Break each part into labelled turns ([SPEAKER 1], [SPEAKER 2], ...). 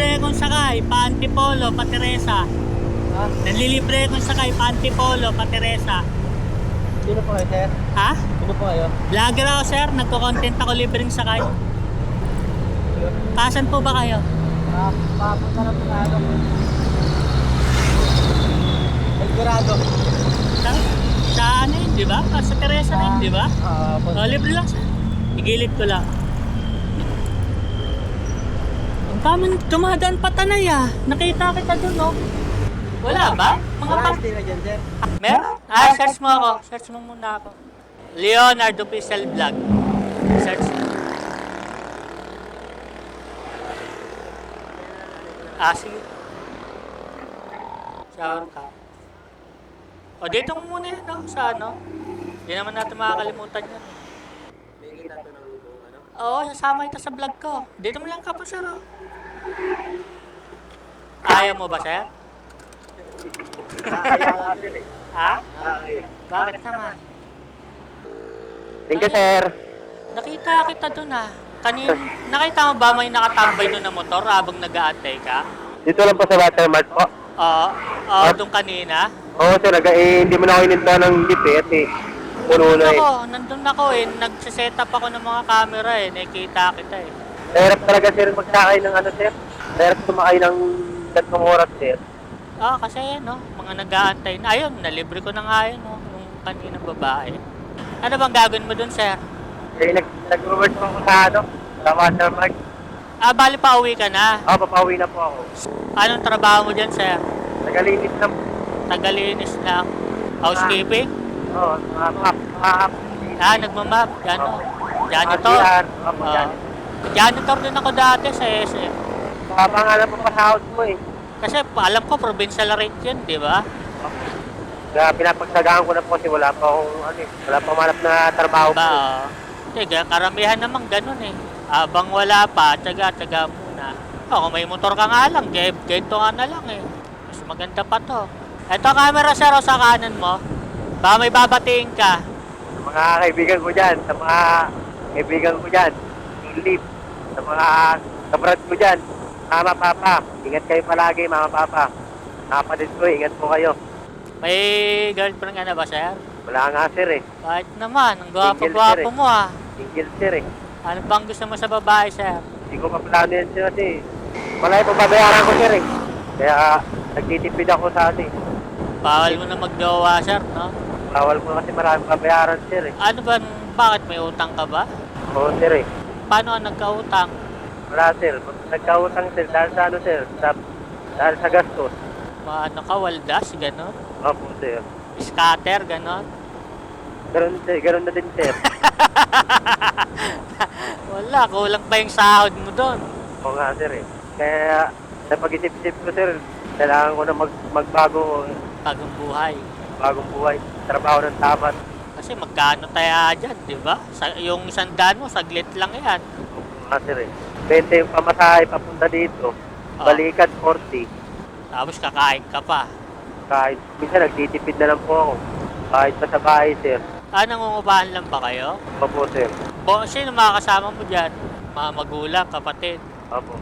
[SPEAKER 1] Nanlilibre akong sakay, pa Antipolo, pa Teresa.
[SPEAKER 2] Ha?
[SPEAKER 1] Nanlilibre akong sakay, pa Antipolo, pa Teresa.
[SPEAKER 2] Sino po kayo, sir?
[SPEAKER 1] Ha?
[SPEAKER 2] Sino po kayo?
[SPEAKER 1] Vlogger ako, sir. Nagko-content ako libreng sakay. Kasan po ba kayo?
[SPEAKER 2] Papunta na po na ano. Eldorado.
[SPEAKER 1] Sa ano yun, di ba? Sa Teresa na yun, di ba?
[SPEAKER 2] Po.
[SPEAKER 1] Oh, libre lang, sir. Igilid ko lang. Ang tamang dumadaan pa tanay ah. Nakita kita dun, no? Wala ba? Mga
[SPEAKER 2] Wala
[SPEAKER 1] pa...
[SPEAKER 2] stay na dyan, sir.
[SPEAKER 1] Meron? Ah, search mo ako. Search mo muna ako. Leonardo Pixel Vlog. Search mo. Ah, sige. Shower ka. O, dito mo muna yun, no? Sa ano? Hindi naman natin makakalimutan yun.
[SPEAKER 2] May kita to ng ano?
[SPEAKER 1] Oo, sasama ito sa vlog ko. Dito mo lang ka pa, sir, oh. Ayaw mo ba, sir? Ha? Bakit naman?
[SPEAKER 2] Thank you, sir.
[SPEAKER 1] Nakita kita dun ah. Nakita mo ba may nakatambay doon na motor habang nag-aantay ka?
[SPEAKER 2] Dito lang po sa Watermark po.
[SPEAKER 1] Oo, doon kanina.
[SPEAKER 2] Oo, sir. Hindi mo na ako ininta ng GPS eh. Puno na eh.
[SPEAKER 1] Nandun ako eh. Nagsiset up ako ng mga camera eh. Nakita kita eh.
[SPEAKER 2] Hirap talaga, sir, magsakay ng ano, sir. Hirap sumakay ng 3 oras, sir.
[SPEAKER 1] Kasi yan no, mga nag-aantay na. Ayun, nalibre ko na nga yun no, yung kaninang babae. Ano bang gagawin mo dun, sir?
[SPEAKER 2] Eh, nag-work po ako sa ano, sa Watermark.
[SPEAKER 1] Bali pa uwi ka na.
[SPEAKER 2] Papauwi na po ako.
[SPEAKER 1] Anong trabaho mo dyan, sir?
[SPEAKER 2] Nagalinis lang.
[SPEAKER 1] Tagalinis lang. Housekeeping?
[SPEAKER 2] Oo, map.
[SPEAKER 1] Nagmamap. Gano'n. Janitor.
[SPEAKER 2] Opo,
[SPEAKER 1] Janitor din ako dati sa SM.
[SPEAKER 2] Papangalan po pa sa house mo eh.
[SPEAKER 1] Kasi alam ko, provincial rate yun, di ba?
[SPEAKER 2] Kaya pinapagsagaan ko na po kasi wala pa akong wala pa manap na trabaho po.
[SPEAKER 1] Karamihan naman ganun eh. Abang wala pa, tsaga muna. Kung may motor ka nga lang, ganito nga na lang eh. Mas maganda pa to. Ito camera, sir, sa kanan mo. Baka may babatiin ka.
[SPEAKER 2] Sa mga kaibigan ko dyan, sa mga kaibigan ko dyan, live, sa mga kabrad ko dyan, mama, papa, ingat kayo palagi, mama, papa. Kapatid ko, ingat po kayo.
[SPEAKER 1] May girlfriend ka na ba, sir?
[SPEAKER 2] Wala nga, sir eh.
[SPEAKER 1] Bakit naman? Ang
[SPEAKER 2] Single,
[SPEAKER 1] gwapo-gwapo
[SPEAKER 2] sir, eh.
[SPEAKER 1] mo ah.
[SPEAKER 2] Single, sir eh.
[SPEAKER 1] Ano bang gusto mo sa babae, sir?
[SPEAKER 2] Hindi ko pa plano yan, sir, kasi wala yung pababayaran ko, sir eh. Kaya nagtitipid ako sa
[SPEAKER 1] Bawal mo na magjowa, sir, no?
[SPEAKER 2] Bawal ko kasi maraming pabayaran, sir eh.
[SPEAKER 1] Ano ba, bakit may utang ka ba?
[SPEAKER 2] Oo, sir eh.
[SPEAKER 1] Paano ka nagkautang?
[SPEAKER 2] Wala, sir. Nagkautang, sir, dahil sa ano, sir, dahil sa gastos.
[SPEAKER 1] Ano ka, waldas, gano'n?
[SPEAKER 2] Opo, sir.
[SPEAKER 1] Scatter, gano'n?
[SPEAKER 2] Ganun, sir. Ganun na din, sir.
[SPEAKER 1] Wala, kulang pa yung sahod mo doon.
[SPEAKER 2] Oo nga, sir eh. Kaya, sa pag-isip-isip ko, sir, kailangan ko na magbago,
[SPEAKER 1] Bagong buhay.
[SPEAKER 2] bagong buhay. Trabaho ng tapat.
[SPEAKER 1] Kasi magkano tayo dyan, di ba? Yung 100 mo, saglit lang yan.
[SPEAKER 2] Oo nga, sir eh. 20 yung pamasahe papunta dito. Balikan 40.
[SPEAKER 1] Tapos kakain ka pa.
[SPEAKER 2] Kahit, minsan nagtitipid na lang po ako. Kahit pa sa bahay, sir.
[SPEAKER 1] Nangungupahan lang ba kayo?
[SPEAKER 2] Opo, sir.
[SPEAKER 1] Sino mga kasama mo dyan? Mga magulang, kapatid.
[SPEAKER 2] Opo.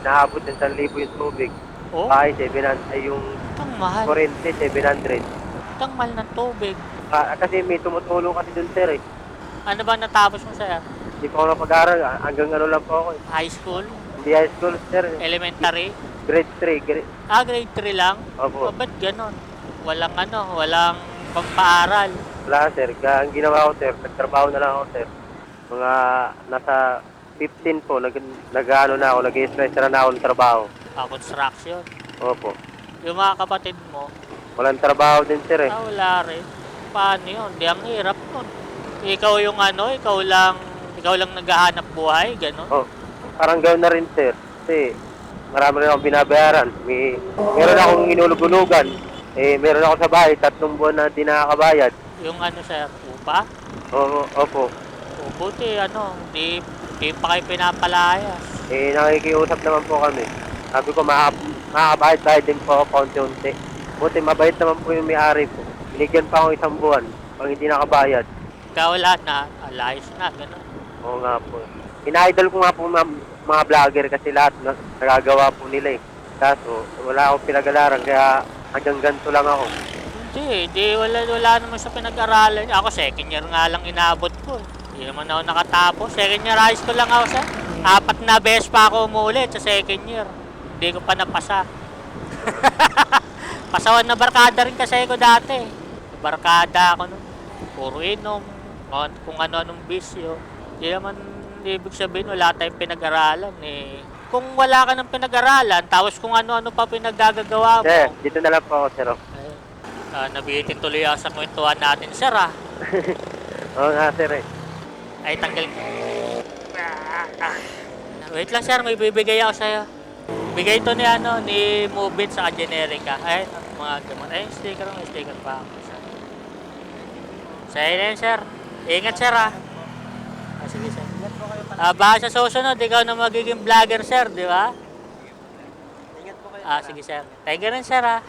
[SPEAKER 2] Naabot ng 1,000 yung tubig.
[SPEAKER 1] Oh,
[SPEAKER 2] Bahay, 700. Ay, yung
[SPEAKER 1] itang mahal.
[SPEAKER 2] kurente, 700.
[SPEAKER 1] Itang mahal ng tubig.
[SPEAKER 2] Kasi may tumutulong kasi dun, sir eh.
[SPEAKER 1] Ano ba natapos mo, sir?
[SPEAKER 2] Hindi po ako napag-aral. Hanggang ano lang po ako eh.
[SPEAKER 1] High school?
[SPEAKER 2] Hindi high school, sir.
[SPEAKER 1] Elementary?
[SPEAKER 2] Grade 3.
[SPEAKER 1] Grade 3 lang?
[SPEAKER 2] Opo.
[SPEAKER 1] Ba't ganon? Walang pampaaral.
[SPEAKER 2] Wala, sir. Kaya ang ginawa ko, sir, nagtrabaho na lang ako, sir. Mga nasa 15 po, nag-ano na ako, nag-stress na ako ng trabaho.
[SPEAKER 1] Construction.
[SPEAKER 2] Opo.
[SPEAKER 1] Yung mga kapatid mo,
[SPEAKER 2] Walang trabaho din, sir eh.
[SPEAKER 1] wala rin. Paano yun? Di ang hirap nun. Ikaw yung ikaw lang naghahanap buhay, ganon.
[SPEAKER 2] Oh, parang gano'n na rin, sir. Kasi marami rin akong binabayaran. Meron akong inulugulugan. Meron ako sa bahay, 3 buwan na di nakakabayad.
[SPEAKER 1] Yung sir, upa?
[SPEAKER 2] Oo, opo.
[SPEAKER 1] Buti, di pa kayo pinapalayas.
[SPEAKER 2] Nakikiusap naman po kami. Sabi ko, makakabayad-bayad din po ako kaunti-unti. Buti, mabait naman po yung may-ari po. Binigyan pa ako 1 buwan pag hindi nakabayad.
[SPEAKER 1] Ikaw lahat na, alayos na, gano'n.
[SPEAKER 2] Oo nga po. Ina-idol ko nga po, ma'am, mga vlogger kasi lahat nagagawa po nila eh. Kaso, wala akong pinag-alaran kaya hanggang ganito lang ako.
[SPEAKER 1] Wala naman sa pinag-aralan. Ako second year nga lang inabot ko. Hindi naman ako nakatapos. Second year high school lang ako, sir. 4 na beses pa ako umulit sa second year. Hindi ko pa napasa. Pasawan na barkada rin kasi ako dati. Barkada ako nun. Puro inom. Kung ano-anong bisyo. Hindi naman ibig sabihin wala tayong pinag-aralan eh. Kung wala ka ng pinag-aralan, tapos kung ano-ano pa pinagagagawa mo.
[SPEAKER 2] Sir, dito na lang po ako, sir.
[SPEAKER 1] Nabitin tuloy ako sa kwentuhan natin, sir ah.
[SPEAKER 2] Oo nga, sir eh.
[SPEAKER 1] Ay, tanggal. Wait lang, sir. May bibigay ako sa'yo. Bigay ito ni Mubit sa Generica. Ay, mga gamot. Ay, may sticker pa ako. Sa'yo na yun, sir. Ingat, sir ah. Sige, sir. Baka sa susunod, ikaw na magiging vlogger, sir, di ba?
[SPEAKER 2] Ingat po kayo.
[SPEAKER 1] Sige, sir. Thank you rin, sir ah.